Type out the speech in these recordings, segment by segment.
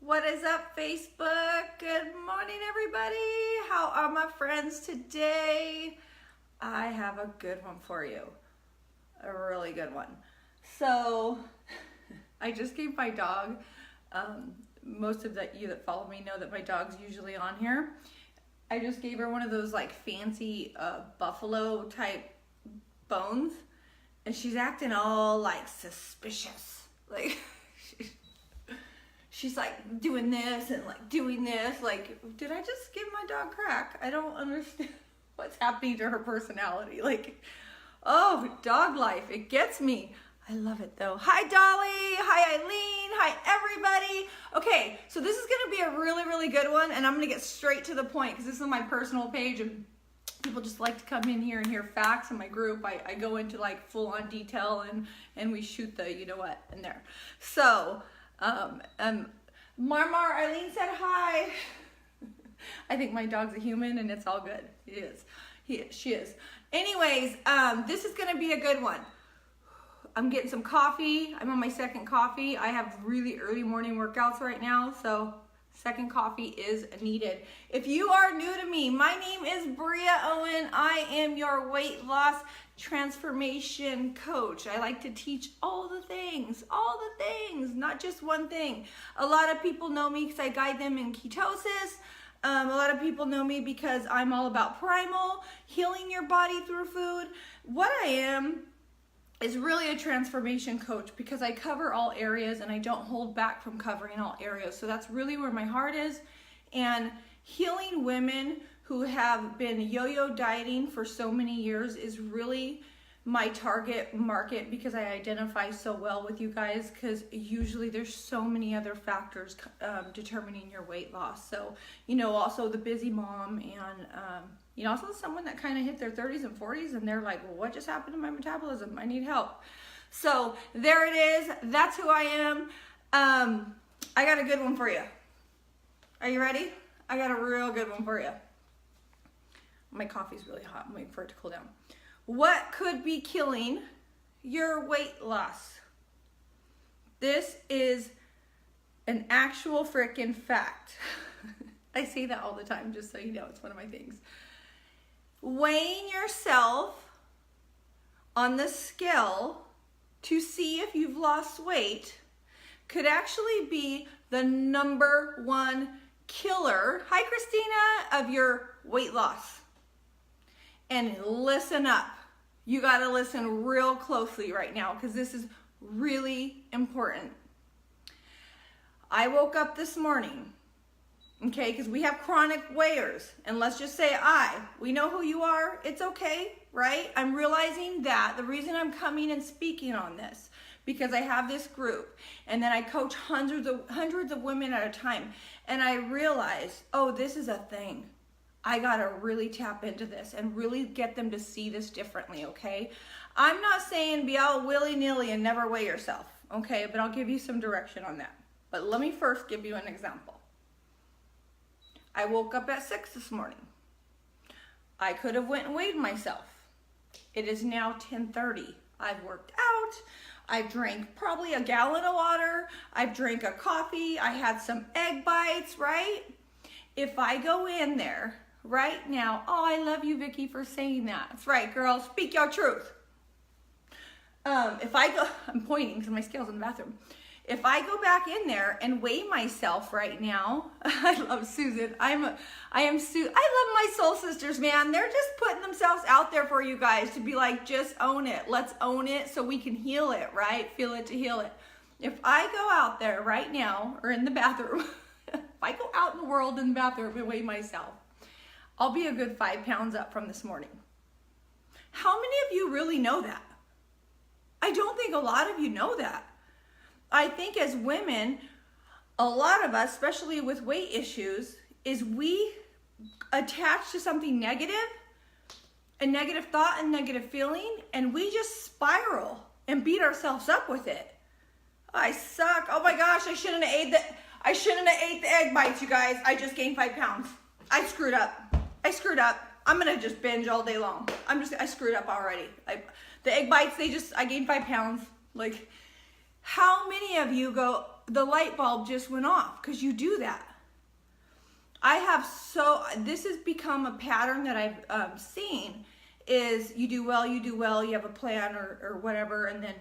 What is up, Facebook? Good morning, everybody. How are my friends today? I have a good one for you. A really good one. So, I just gave my dog, most of you that follow me know that my dog's usually on here. I just gave her one of those like fancy buffalo type bones, and she's acting all like suspicious. Like, she's like doing this and like doing this. Like, did I just give my dog crack? I don't understand what's happening to her personality. Like, oh, dog life, it gets me. I love it though. Hi Dolly, hi Eileen, hi everybody. Okay, so this is gonna be a really, really good one, and I'm gonna get straight to the point because this is my personal page and people just like to come in here and hear facts. In my group, I go into like full on detail and we shoot the you know what in there. So, Marmar, Eileen said hi. I think my dog's a human and it's all good. It is. She is. Anyways, this is gonna be a good one. I'm getting some coffee. I'm on my second coffee. I have really early morning workouts right now, so second coffee is needed. If you are new to me, my name is Brea Owen. I am your weight loss transformation coach. I like to teach all the things, not just one thing. A lot of people know me because I guide them in ketosis. A lot of people know me because I'm all about primal, healing your body through food. What I am is really a transformation coach because I cover all areas and I don't hold back from covering all areas. So that's really where my heart is. And healing women who have been yo-yo dieting for so many years is really my target market because I identify so well with you guys because usually there's so many other factors determining your weight loss. So, you know, also the busy mom and, you know, also someone that kind of hit their 30s and 40s and they're like, well, what just happened to my metabolism? I need help. So there it is. That's who I am. I got a good one for you. Are you ready? I got a real good one for you. My coffee's really hot. I'm waiting for it to cool down. What could be killing your weight loss? This is an actual freaking fact. I say that all the time, just so you know, it's one of my things. Weighing yourself on the scale to see if you've lost weight could actually be the #1 killer, hi Christina, of your weight loss. And listen up. You gotta listen real closely right now because this is really important. I woke up this morning, okay, because we have chronic weighers, and let's just say we know who you are, it's okay, right? I'm realizing that the reason I'm coming and speaking on this, because I have this group, and then I coach hundreds of women at a time, and I realize, oh, this is a thing. I gotta really tap into this and really get them to see this differently, okay? I'm not saying be out willy-nilly and never weigh yourself, okay? But I'll give you some direction on that. But let me first give you an example. I woke up at 6 this morning. I could have went and weighed myself. It is now 10:30. I've worked out. I've drank probably a gallon of water. I've drank a coffee. I had some egg bites, right? If I go in there right now, oh, I love you, Vicky, for saying that. That's right, girl. Speak your truth. If I go, I'm pointing because my scale's in the bathroom. If I go back in there and weigh myself right now, I love Susan. I love my soul sisters, man. They're just putting themselves out there for you guys to be like, just own it. Let's own it so we can heal it, right? Feel it to heal it. If I go out there right now or in the bathroom, if I go out in the world in the bathroom and weigh myself, I'll be a good 5 pounds up from this morning. How many of you really know that? I don't think a lot of you know that. I think as women, a lot of us, especially with weight issues, is we attach to something negative, a negative thought and negative feeling, and we just spiral and beat ourselves up with it. I suck. Oh my gosh, I shouldn't have ate the egg bites, you guys. I just gained 5 pounds. I screwed up. I'm gonna just binge all day long. I screwed up already. The egg bites, I gained 5 pounds. Like, How many of you go, the light bulb just went off? Because you do that. This has become a pattern that I've seen, is you do well, you have a plan or whatever, and then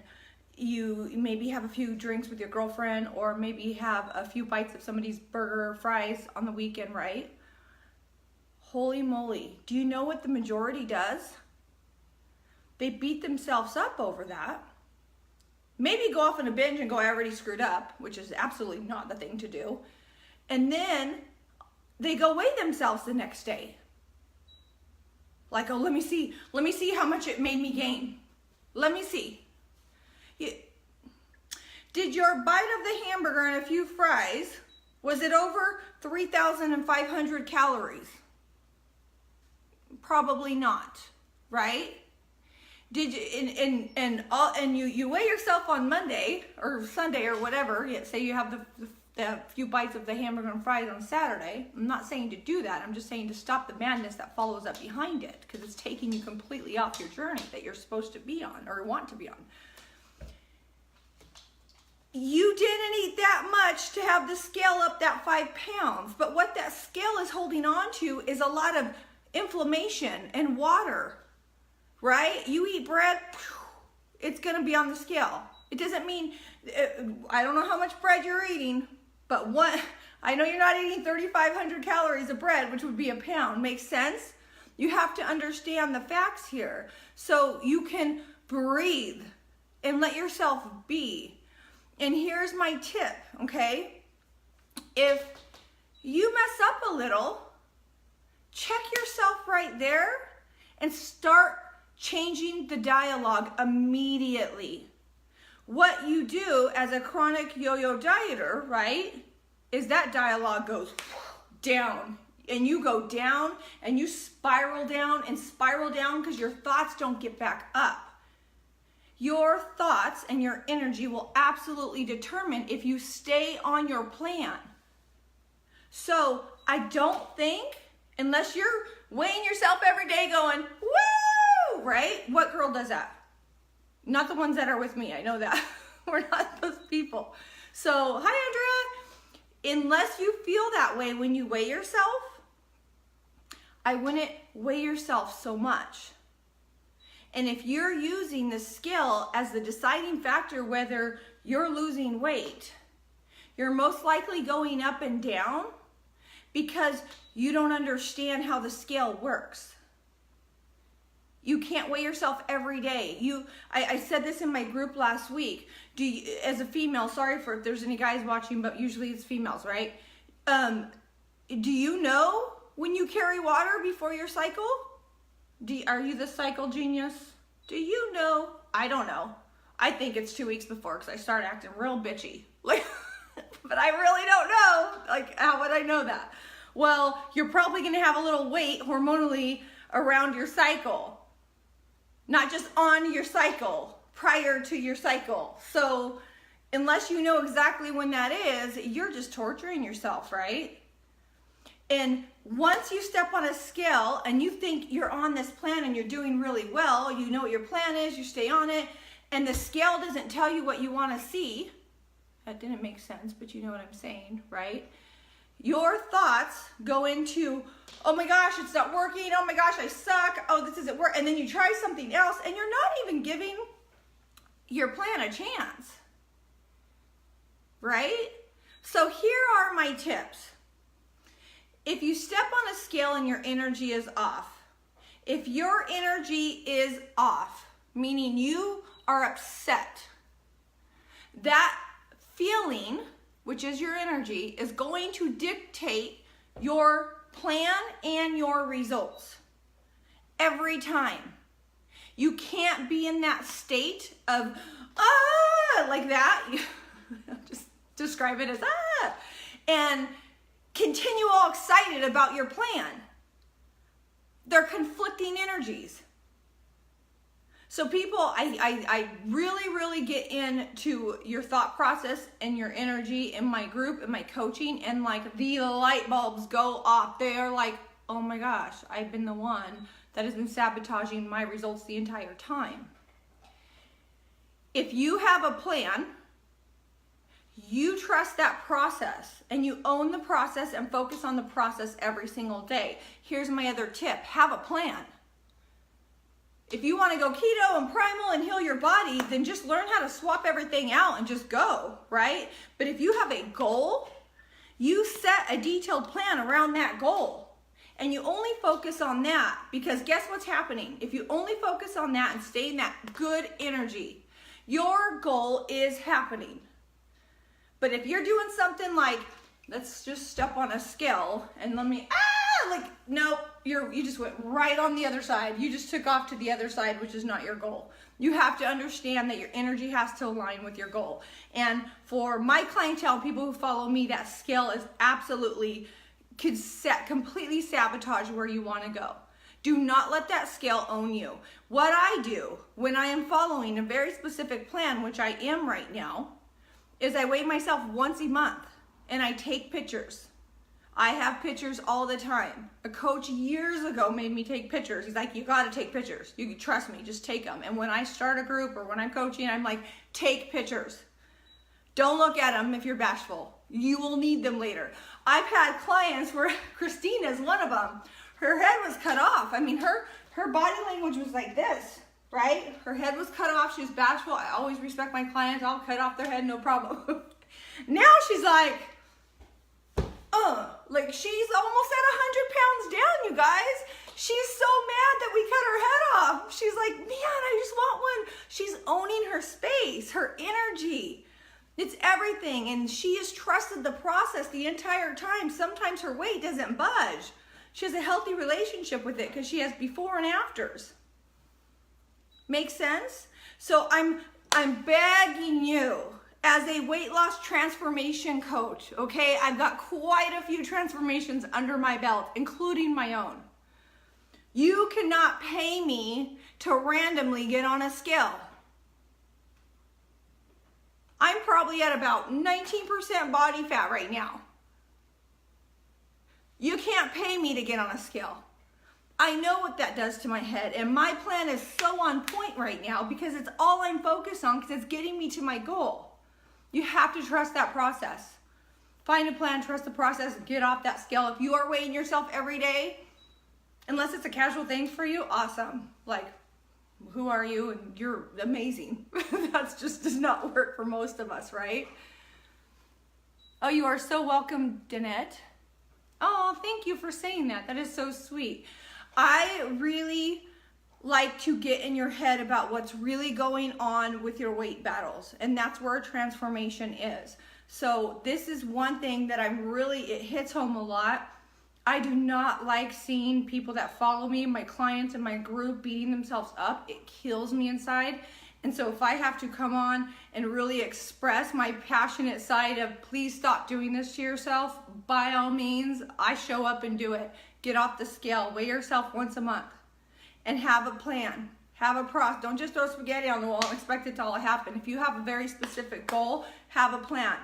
you maybe have a few drinks with your girlfriend, or maybe have a few bites of somebody's burger or fries on the weekend, right? Holy moly. Do you know what the majority does? They beat themselves up over that. Maybe go off on a binge and go, I already screwed up, which is absolutely not the thing to do. And then they go weigh themselves the next day. Like, oh, let me see how much it made me gain. Let me see. Did your bite of the hamburger and a few fries, was it over 3,500 calories? Probably not, right? Did you, and you weigh yourself on Monday or Sunday or whatever, say you have the few bites of the hamburger and fries on Saturday. I'm not saying to do that. I'm just saying to stop the madness that follows up behind it, because it's taking you completely off your journey that you're supposed to be on or want to be on. You didn't eat that much to have the scale up that 5 pounds, but what that scale is holding on to is a lot of inflammation and water, right? You eat bread, it's gonna be on the scale. It doesn't mean, I don't know how much bread you're eating, but I know you're not eating 3,500 calories of bread, which would be a pound. Makes sense? You have to understand the facts here so you can breathe and let yourself be. And here's my tip, okay? If you mess up a little, check yourself right there and start changing the dialogue immediately. What you do as a chronic yo-yo dieter, right, is that dialogue goes down, and you go down and you spiral down because your thoughts don't get back up. Your thoughts and your energy will absolutely determine if you stay on your plan. So I don't think, unless you're weighing yourself every day going, woo, right? What girl does that? Not the ones that are with me, I know that. We're not those people. So, hi Andrea. Unless you feel that way when you weigh yourself, I wouldn't weigh yourself so much. And if you're using the scale as the deciding factor whether you're losing weight, you're most likely going up and down because you don't understand how the scale works. You can't weigh yourself every day. I said this in my group last week. As a female, sorry for if there's any guys watching, but usually it's females, right? Do you know when you carry water before your cycle? Are you the cycle genius? Do you know? I don't know. I think it's 2 weeks before because I start acting real bitchy. But I really don't know. Like, how would I know that? Well, you're probably going to have a little weight hormonally around your cycle. Not just on your cycle, prior to your cycle. So unless you know exactly when that is, you're just torturing yourself, right? And once you step on a scale and you think you're on this plan and you're doing really well, you know what your plan is, you stay on it, and the scale doesn't tell you what you want to see. That didn't make sense, but you know what I'm saying, right? Your thoughts go into, oh my gosh, it's not working. Oh my gosh, I suck. Oh, this isn't work. And then you try something else and you're not even giving your plan a chance, right? So here are my tips. If you step on a scale and your energy is off, if your energy is off, meaning you are upset, that feeling, which is your energy, is going to dictate your plan and your results every time. You can't be in that state of, like that. Just describe it as, and continue all excited about your plan. They're conflicting energies. So people, I really get into your thought process and your energy in my group, in my coaching, and like the light bulbs go off. They're like, oh my gosh, I've been the one that has been sabotaging my results the entire time. If you have a plan You trust that process and you own the process and focus on the process every single day. Here's my other tip. Have a plan. If you want to go keto and primal and heal your body, then just learn how to swap everything out and just go, right? But if you have a goal, you set a detailed plan around that goal and you only focus on that, because guess what's happening? If you only focus on that and stay in that good energy, your goal is happening. But if you're doing something like, let's just step on a scale and nope, you just went right on the other side. You just took off to the other side, which is not your goal. You have to understand that your energy has to align with your goal. And for my clientele, people who follow me, that scale is absolutely, completely sabotage where you want to go. Do not let that scale own you. What I do when I am following a very specific plan, which I am right now, is I weigh myself once a month and I take pictures. I have pictures all the time. A coach years ago made me take pictures. He's like, you gotta take pictures. You can trust me, just take them. And when I start a group or when I'm coaching, I'm like, take pictures. Don't look at them if you're bashful. You will need them later. I've had clients where Christina's one of them. Her head was cut off. I mean, her body language was like this, right? Her head was cut off. She was bashful. I always respect my clients. I'll cut off their head, no problem. Now she's like she's almost at 100 pounds down, you guys. She's so mad that we cut her head off. She's like, man, I just want one. She's owning her space, her energy. It's everything. And she has trusted the process the entire time. Sometimes her weight doesn't budge. She has a healthy relationship with it because she has before and afters. Make sense? So I'm begging you, as a weight loss transformation coach, okay? I've got quite a few transformations under my belt, including my own. You cannot pay me to randomly get on a scale. I'm probably at about 19% body fat right now. You can't pay me to get on a scale. I know what that does to my head, and my plan is so on point right now because it's all I'm focused on, because it's getting me to my goal. You have to trust that process. Find a plan, trust the process, get off that scale. If you are weighing yourself every day, unless it's a casual thing for you, awesome. Like, who are you? And you're amazing. That just does not work for most of us, right? Oh, you are so welcome, Danette. Oh, thank you for saying that. That is so sweet. I really like to get in your head about what's really going on with your weight battles, and that's where transformation is. So this is one thing that it hits home a lot. I do not like seeing people that follow me, my clients in my group, beating themselves up. It kills me inside. And so if I have to come on and really express my passionate side of, please stop doing this to yourself, by all means, I show up and do it. Get off the scale, weigh yourself once a month, and have a plan. Have a process. Don't just throw spaghetti on the wall and expect it to all happen. If you have a very specific goal, have a plan.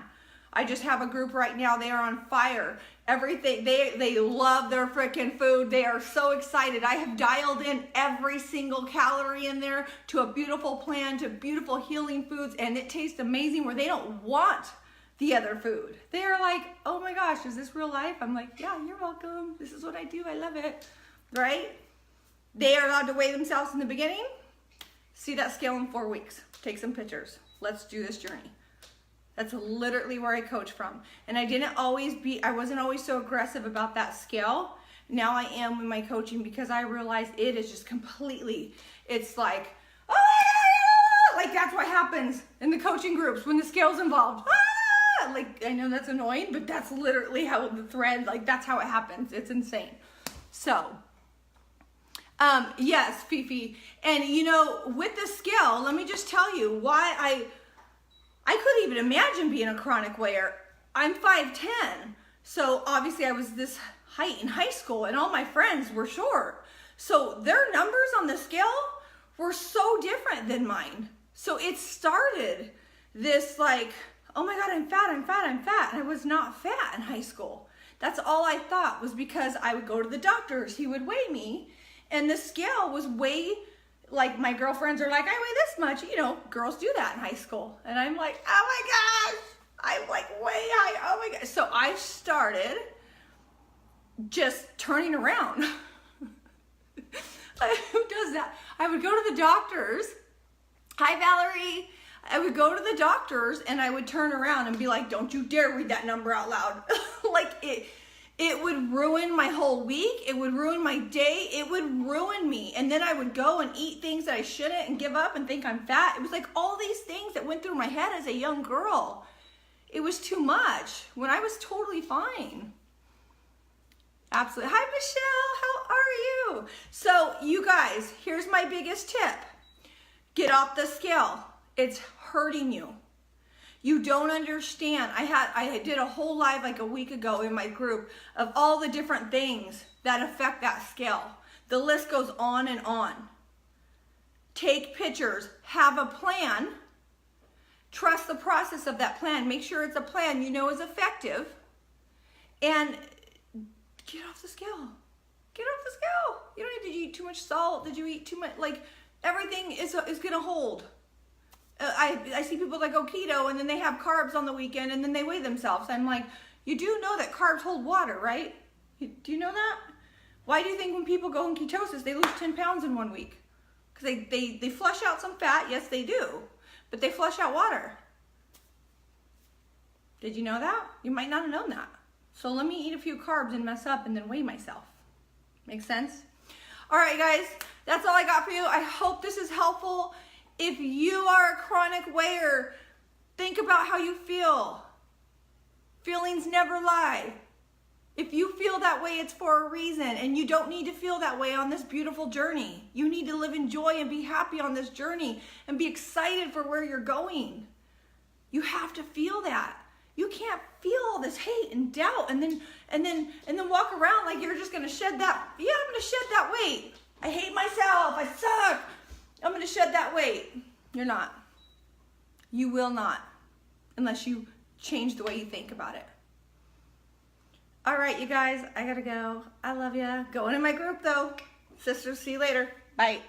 I just have a group right now. They are on fire. Everything, they love their freaking food. They are so excited. I have dialed in every single calorie in there to a beautiful plan, to beautiful healing foods, and it tastes amazing where they don't want the other food. They are like, oh my gosh, is this real life? I'm like, yeah, you're welcome. This is what I do. I love it, right? They are allowed to weigh themselves in the beginning. See that scale in 4 weeks. Take some pictures. Let's do this journey. That's literally where I coach from. And I wasn't always so aggressive about that scale. Now I am with my coaching because I realize it is just completely, it's like, ah! Like that's what happens in the coaching groups when the scale's involved. Ah! Like, I know that's annoying, but that's literally how the thread, like that's how it happens. It's insane. So, yes, Fifi. And with the scale, let me just tell you why I couldn't even imagine being a chronic weigher. I'm 5'10", so obviously I was this height in high school and all my friends were short. So their numbers on the scale were so different than mine. So it started this like, oh my God, I'm fat. And I was not fat in high school. That's all I thought, was because I would go to the doctors, he would weigh me, and the scale was way, like my girlfriends are like, I weigh this much. Girls do that in high school. And I'm like, oh my gosh, I'm like way high. Oh my God. So I started just turning around. Who does that? I would go to the doctors. Hi, Valerie. I would go to the doctors and I would turn around and be like, don't you dare read that number out loud. Like it would ruin my whole week. It would ruin my day. It would ruin me. And then I would go and eat things that I shouldn't and give up and think I'm fat. It was like all these things that went through my head as a young girl. It was too much when I was totally fine. Absolutely. Hi, Michelle. How are you? So you guys, here's my biggest tip. Get off the scale. It's hurting you. You don't understand. I did a whole live like a week ago in my group of all the different things that affect that scale. The list goes on and on. Take pictures. Have a plan. Trust the process of that plan. Make sure it's a plan you know is effective. And get off the scale. Get off the scale. You don't need to eat too much salt. Did you eat too much? Like everything is going to hold. I see people that go keto and then they have carbs on the weekend and then they weigh themselves. I'm like, you do know that carbs hold water, right? Do you know that? Why do you think when people go in ketosis, they lose 10 pounds in 1 week? Because they flush out some fat. Yes, they do. But they flush out water. Did you know that? You might not have known that. So let me eat a few carbs and mess up and then weigh myself. Make sense? All right, guys, that's all I got for you. I hope this is helpful. If you are a chronic weigher, think about how you feel. Feelings never lie. If you feel that way, it's for a reason, and you don't need to feel that way on this beautiful journey. You need to live in joy and be happy on this journey and be excited for where you're going. You have to feel that. You can't feel all this hate and doubt and then walk around like you're just gonna shed that. Yeah, I'm gonna shed that weight. I hate myself. I suck. I'm gonna shed that weight. You're not. You will not, unless you change the way you think about it. All right, you guys, I gotta go. I love ya. Going in my group though. Sisters, see you later. Bye.